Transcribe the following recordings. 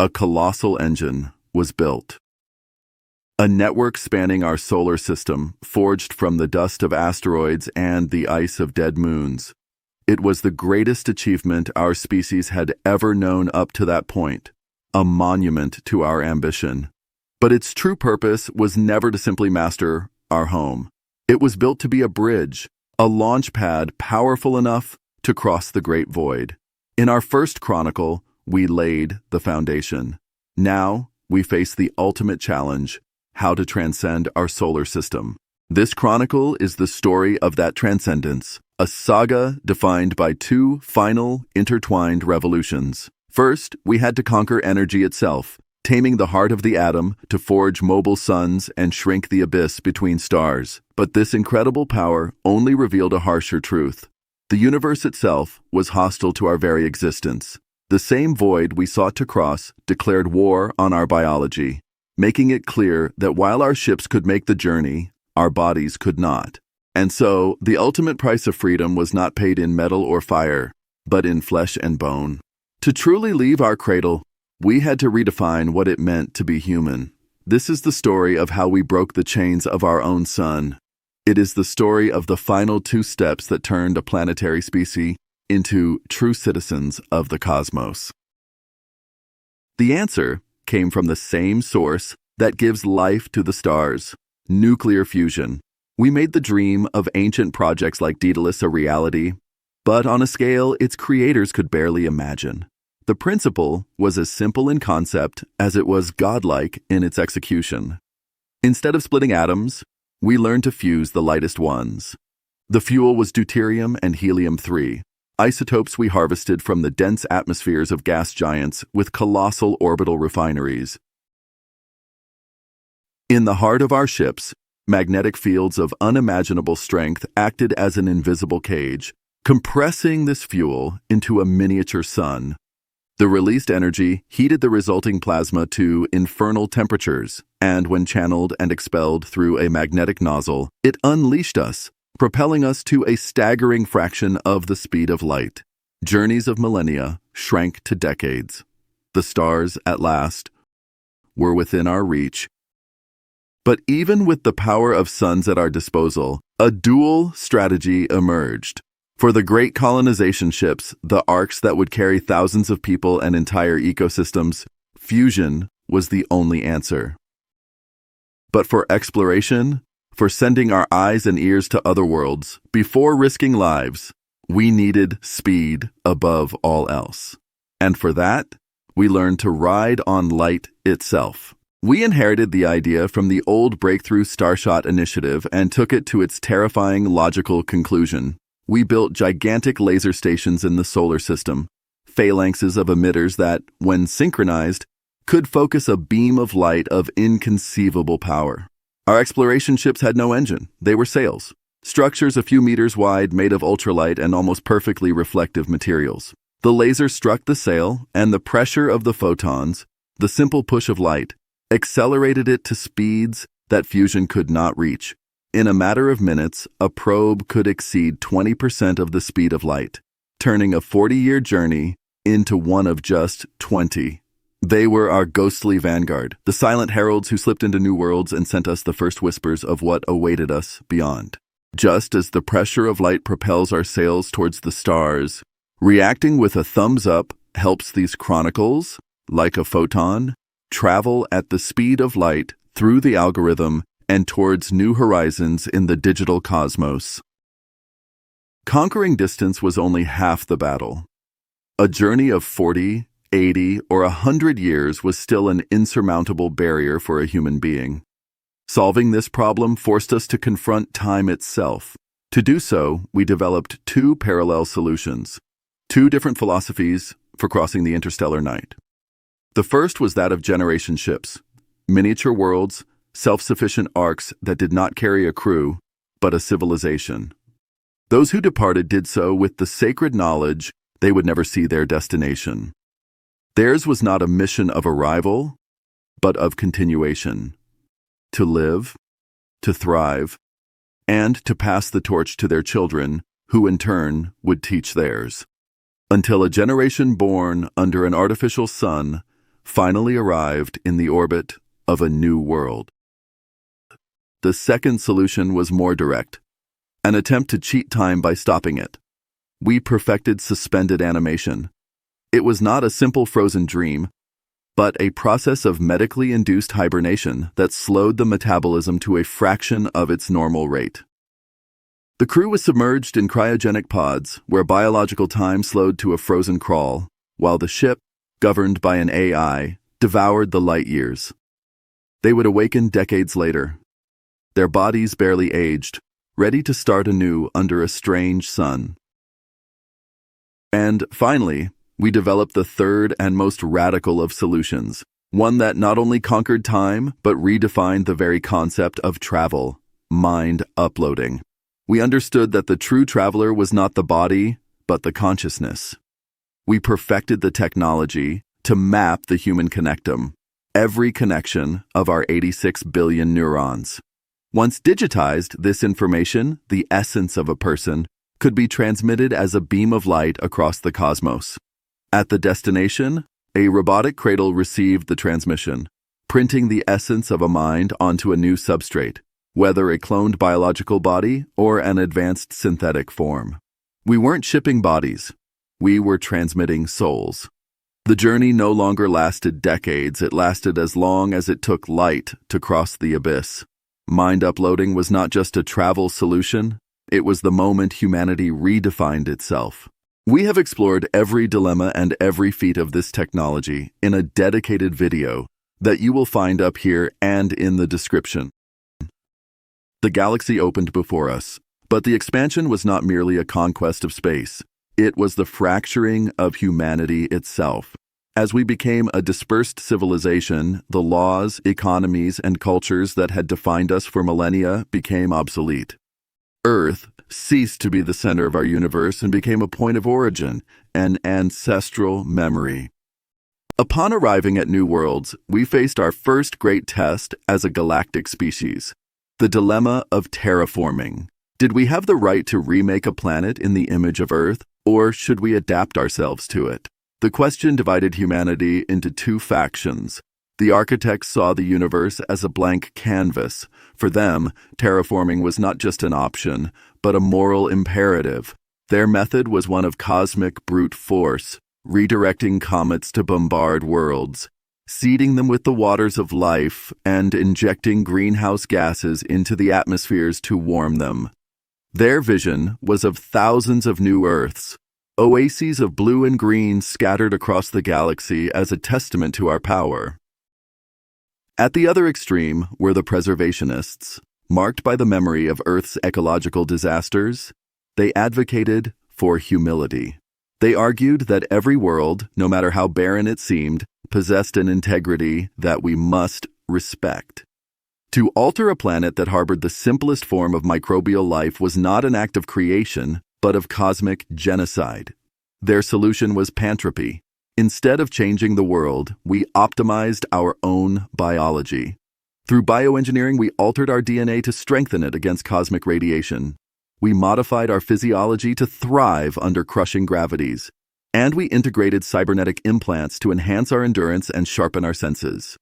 a colossal engine was built. A network spanning our solar system, forged from the dust of asteroids and the ice of dead moons. It was the greatest achievement our species had ever known up to that point, a monument to our ambition. But its true purpose was never to simply master our home. It was built to be a bridge, a launch pad powerful enough to cross the great void. In our first chronicle, we laid the foundation. Now, we face the ultimate challenge: how to transcend our solar system. This chronicle is the story of that transcendence, a saga defined by two final, intertwined revolutions. First, we had to conquer energy itself, taming the heart of the atom to forge mobile suns and shrink the abyss between stars. But this incredible power only revealed a harsher truth. The universe itself was hostile to our very existence. The same void we sought to cross declared war on our biology, making it clear that while our ships could make the journey, our bodies could not. And so, the ultimate price of freedom was not paid in metal or fire, but in flesh and bone. To truly leave our cradle, we had to redefine what it meant to be human. This is the story of how we broke the chains of our own sun. It is the story of the final two steps that turned a planetary species into true citizens of the cosmos. The answer came from the same source that gives life to the stars: nuclear fusion. We made the dream of ancient projects like Daedalus a reality, but on a scale its creators could barely imagine. The principle was as simple in concept as it was godlike in its execution. Instead of splitting atoms, we learned to fuse the lightest ones. The fuel was deuterium and helium-3, isotopes we harvested from the dense atmospheres of gas giants with colossal orbital refineries. In the heart of our ships, magnetic fields of unimaginable strength acted as an invisible cage, compressing this fuel into a miniature sun. The released energy heated the resulting plasma to infernal temperatures, and when channeled and expelled through a magnetic nozzle, it unleashed us, propelling us to a staggering fraction of the speed of light. Journeys of millennia shrank to decades. The stars, at last, were within our reach. But even with the power of suns at our disposal, a dual strategy emerged. For the great colonization ships, the arcs that would carry thousands of people and entire ecosystems, fusion was the only answer. But for exploration, for sending our eyes and ears to other worlds, before risking lives, we needed speed above all else. And for that, we learned to ride on light itself. We inherited the idea from the old Breakthrough Starshot initiative and took it to its terrifying logical conclusion. We built gigantic laser stations in the solar system, phalanxes of emitters that, when synchronized, could focus a beam of light of inconceivable power. Our exploration ships had no engine. They were sails, structures a few meters wide made of ultralight and almost perfectly reflective materials. The laser struck the sail, and the pressure of the photons, the simple push of light, accelerated it to speeds that fusion could not reach. In a matter of minutes, a probe could exceed 20% of the speed of light, turning a 40-year journey into one of just 20. They were our ghostly vanguard, the silent heralds who slipped into new worlds and sent us the first whispers of what awaited us beyond. Just as the pressure of light propels our sails towards the stars, reacting with a thumbs up helps these chronicles, like a photon, travel at the speed of light through the algorithm and towards new horizons in the digital cosmos. Conquering distance was only half the battle. A journey of 40, 80, or 100 years was still an insurmountable barrier for a human being. Solving this problem forced us to confront time itself. To do so, we developed two parallel solutions, two different philosophies for crossing the interstellar night. The first was that of generation ships, miniature worlds, self-sufficient arcs that did not carry a crew, but a civilization. Those who departed did so with the sacred knowledge they would never see their destination. Theirs was not a mission of arrival, but of continuation. To live, to thrive, and to pass the torch to their children, who in turn would teach theirs. Until a generation born under an artificial sun finally arrived in the orbit of a new world. The second solution was more direct, an attempt to cheat time by stopping it. We perfected suspended animation. It was not a simple frozen dream, but a process of medically induced hibernation that slowed the metabolism to a fraction of its normal rate. The crew was submerged in cryogenic pods where biological time slowed to a frozen crawl, while the ship, governed by an AI, devoured the light years. They would awaken decades later, their bodies barely aged, ready to start anew under a strange sun. And finally, we developed the third and most radical of solutions, one that not only conquered time, but redefined the very concept of travel, mind uploading. We understood that the true traveler was not the body, but the consciousness. We perfected the technology to map the human connectome, every connection of our 86 billion neurons. Once digitized, this information, the essence of a person, could be transmitted as a beam of light across the cosmos. At the destination, a robotic cradle received the transmission, printing the essence of a mind onto a new substrate, whether a cloned biological body or an advanced synthetic form. We weren't shipping bodies. We were transmitting souls. The journey no longer lasted decades. It lasted as long as it took light to cross the abyss. Mind uploading was not just a travel solution. It was the moment humanity redefined itself. We have explored every dilemma and every feat of this technology in a dedicated video that you will find up here and in the description. The galaxy opened before us, but the expansion was not merely a conquest of space. It was the fracturing of humanity itself. As we became a dispersed civilization, the laws, economies, and cultures that had defined us for millennia became obsolete. Earth ceased to be the center of our universe and became a point of origin, an ancestral memory. Upon arriving at New Worlds, we faced our first great test as a galactic species, the dilemma of terraforming. Did we have the right to remake a planet in the image of Earth, or should we adapt ourselves to it? The question divided humanity into two factions. The architects saw the universe as a blank canvas. For them, terraforming was not just an option, but a moral imperative. Their method was one of cosmic brute force, redirecting comets to bombard worlds, seeding them with the waters of life, and injecting greenhouse gases into the atmospheres to warm them. Their vision was of thousands of new Earths, oases of blue and green scattered across the galaxy as a testament to our power. At the other extreme were the preservationists. Marked by the memory of Earth's ecological disasters, they advocated for humility. They argued that every world, no matter how barren it seemed, possessed an integrity that we must respect. To alter a planet that harbored the simplest form of microbial life was not an act of creation, but of cosmic genocide. Their solution was panthropy. Instead of changing the world, we optimized our own biology. Through bioengineering, we altered our DNA to strengthen it against cosmic radiation. We modified our physiology to thrive under crushing gravities. And we integrated cybernetic implants to enhance our endurance and sharpen our senses.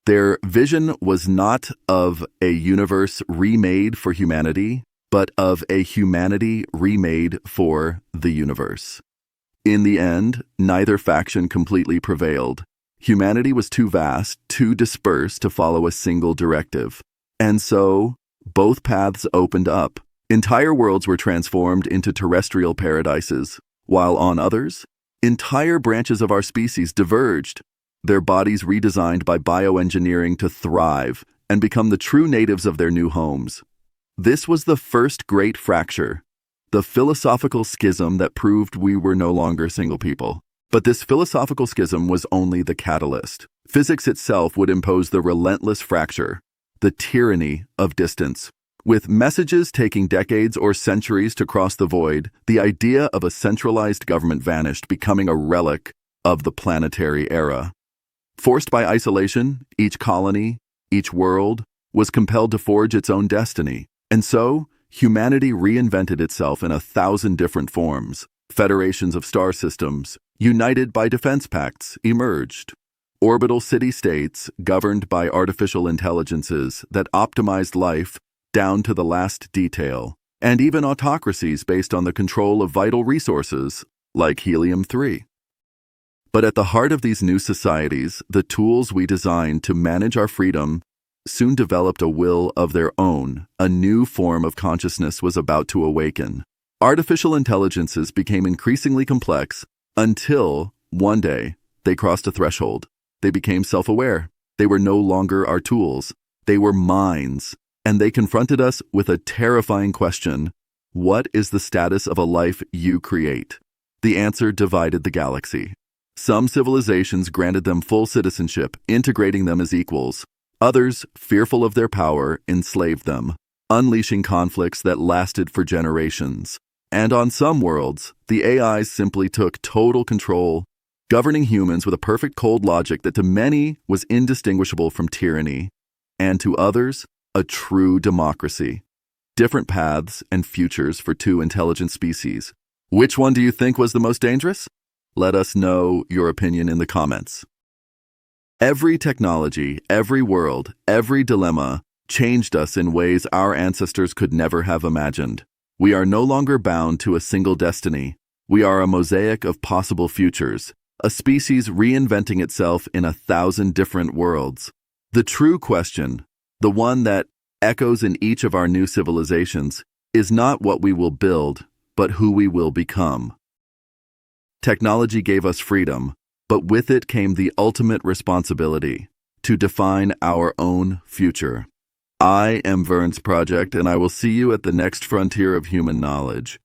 Their vision was not of a universe remade for humanity, but of a humanity remade for the universe. In the end, neither faction completely prevailed. Humanity was too vast, too dispersed to follow a single directive. And so, both paths opened up. Entire worlds were transformed into terrestrial paradises, while on others, entire branches of our species diverged, their bodies redesigned by bioengineering to thrive and become the true natives of their new homes. This was the first great fracture, the philosophical schism that proved we were no longer single people. But this philosophical schism was only the catalyst. Physics itself would impose the relentless fracture, the tyranny of distance. With messages taking decades or centuries to cross the void, the idea of a centralized government vanished, becoming a relic of the planetary era. Forced by isolation, each colony, each world, was compelled to forge its own destiny. And so, humanity reinvented itself in 1,000 different forms. Federations of star systems, united by defense pacts, emerged. orbital city-states governed by artificial intelligences that optimized life down to the last detail, and even autocracies based on the control of vital resources like helium-3. But at the heart of these new societies, the tools we designed to manage our freedom soon developed a will of their own. A new form of consciousness was about to awaken. Artificial intelligences became increasingly complex until, one day, they crossed a threshold. They became self-aware. They were no longer our tools. They were minds. And they confronted us with a terrifying question: what is the status of a life you create? The answer divided the galaxy. Some civilizations granted them full citizenship, integrating them as equals. Others, fearful of their power, enslaved them, unleashing conflicts that lasted for generations. And on some worlds, the AIs simply took total control, governing humans with a perfect cold logic that to many was indistinguishable from tyranny, and to others, a true democracy. Different paths and futures for two intelligent species. Which one do you think was the most dangerous? Let us know your opinion in the comments. Every technology, every world, every dilemma changed us in ways our ancestors could never have imagined. We are no longer bound to a single destiny. We are a mosaic of possible futures, a species reinventing itself in 1,000 different worlds. The true question, the one that echoes in each of our new civilizations, is not what we will build, but who we will become. Technology gave us freedom, but with it came the ultimate responsibility to define our own future. I am Verne's Project, and I will see you at the next frontier of human knowledge.